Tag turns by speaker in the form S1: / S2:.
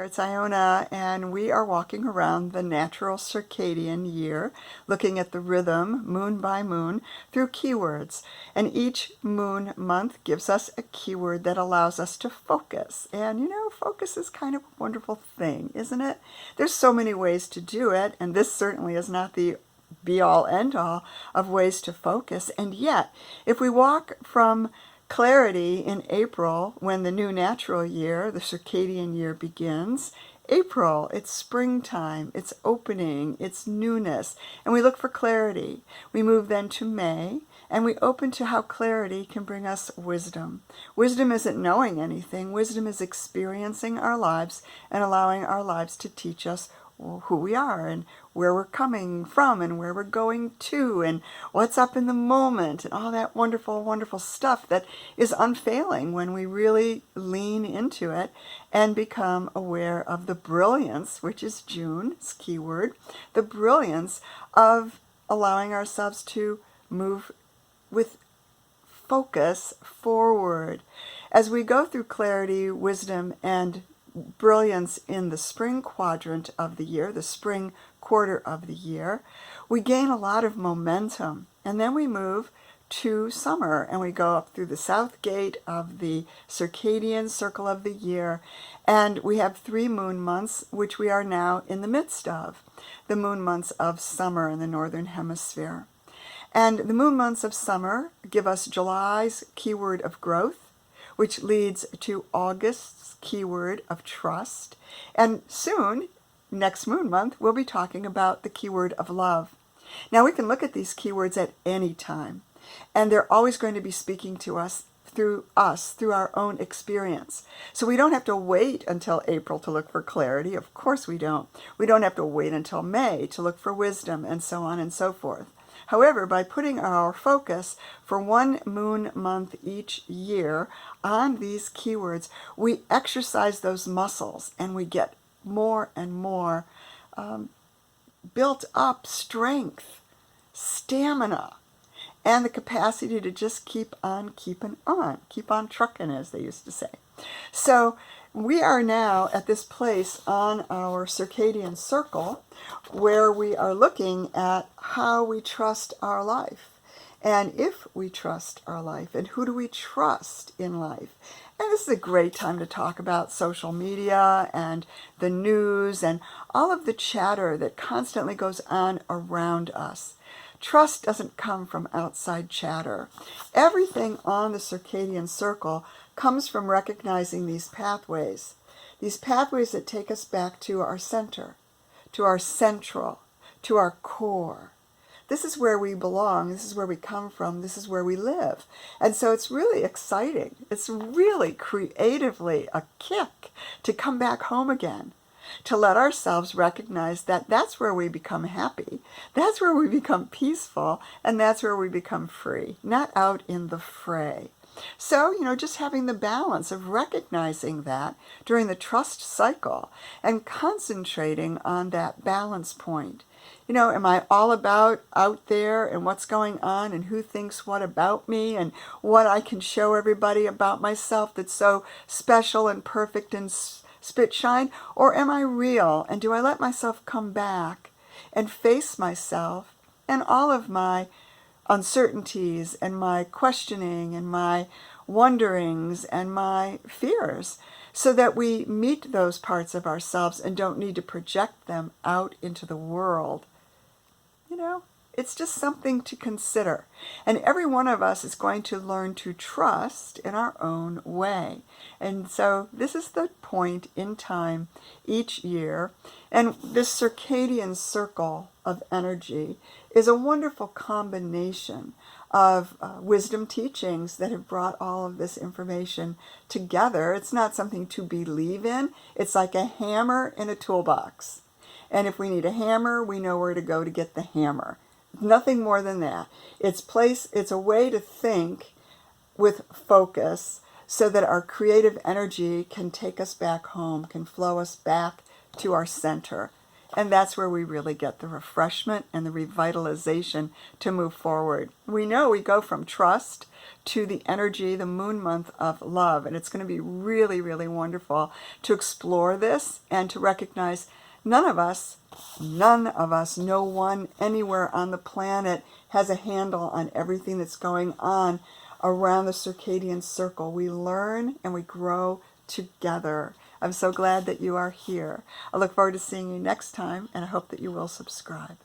S1: It's Iona, and we are walking around the natural circadian year, looking at the rhythm, moon by moon, through keywords. And each moon month gives us a keyword that allows us to focus. And focus is kind of a wonderful thing, isn't it? There's so many ways to do it, and this certainly is not the be-all, end-all of ways to focus. And yet, if we walk from clarity in April, when the new natural year, the circadian year, begins. April, it's springtime, it's opening, it's newness, and we look for clarity. We move then to May, and we open to how clarity can bring us wisdom. Wisdom isn't knowing anything. Wisdom is experiencing our lives and allowing our lives to teach us who we are and where we're coming from and where we're going to and what's up in the moment and all that wonderful, wonderful stuff that is unfailing when we really lean into it and become aware of the brilliance, which is June's keyword, the brilliance of allowing ourselves to move with focus forward. As we go through clarity, wisdom, and brilliance in the spring quadrant of the year, the spring quarter of the year, we gain a lot of momentum. And then we move to summer and we go up through the south gate of the circadian circle of the year. And we have 3 moon months, which we are now in the midst of, the moon months of summer in the northern hemisphere. And the moon months of summer give us July's keyword of growth, which leads to August's keyword of trust. And soon, next moon month, we'll be talking about the keyword of love. Now, we can look at these keywords at any time, and they're always going to be speaking to us, through our own experience. So we don't have to wait until April to look for clarity. Of course we don't. We don't have to wait until May to look for wisdom, and so on and so forth. However, by putting our focus for 1 moon month each year on these keywords, we exercise those muscles and we get more and more built up strength, stamina, and the capacity to just keep on keeping on, keep on trucking, as they used to say. So we are now at this place on our circadian circle where we are looking at how we trust our life and if we trust our life and who do we trust in life. And this is a great time to talk about social media and the news and all of the chatter that constantly goes on around us. Trust doesn't come from outside chatter. Everything on the circadian circle comes from recognizing these pathways that take us back to our center, to our central, to our core. This is where we belong. This is where we come from. This is where we live. And so it's really exciting. It's really creatively a kick to come back home again, to let ourselves recognize that that's where we become happy, that's where we become peaceful, and that's where we become free, not out in the fray. So, just having the balance of recognizing that during the trust cycle and concentrating on that balance point. Am I all about out there and what's going on and who thinks what about me and what I can show everybody about myself that's so special and perfect and spit shine? Or am I real, and do I let myself come back and face myself and all of my uncertainties and my questioning and my wonderings and my fears, so that we meet those parts of ourselves and don't need to project them out into the world? It's just something to consider. And every one of us is going to learn to trust in our own way. And so this is the point in time each year. And this circadian circle of energy is a wonderful combination of wisdom teachings that have brought all of this information together. It's not something to believe in. It's like a hammer in a toolbox. And if we need a hammer, we know where to go to get the hammer. Nothing more than that. It's a way to think with focus so that our creative energy can take us back home, can flow us back to our center. And that's where we really get the refreshment and the revitalization to move forward. We know we go from trust to the energy, the moon month of love. And it's going to be really, really wonderful to explore this and to recognize none of us, no one anywhere on the planet has a handle on everything that's going on around the circadian circle. We learn and we grow together. I'm so glad that you are here. I look forward to seeing you next time, and I hope that you will subscribe.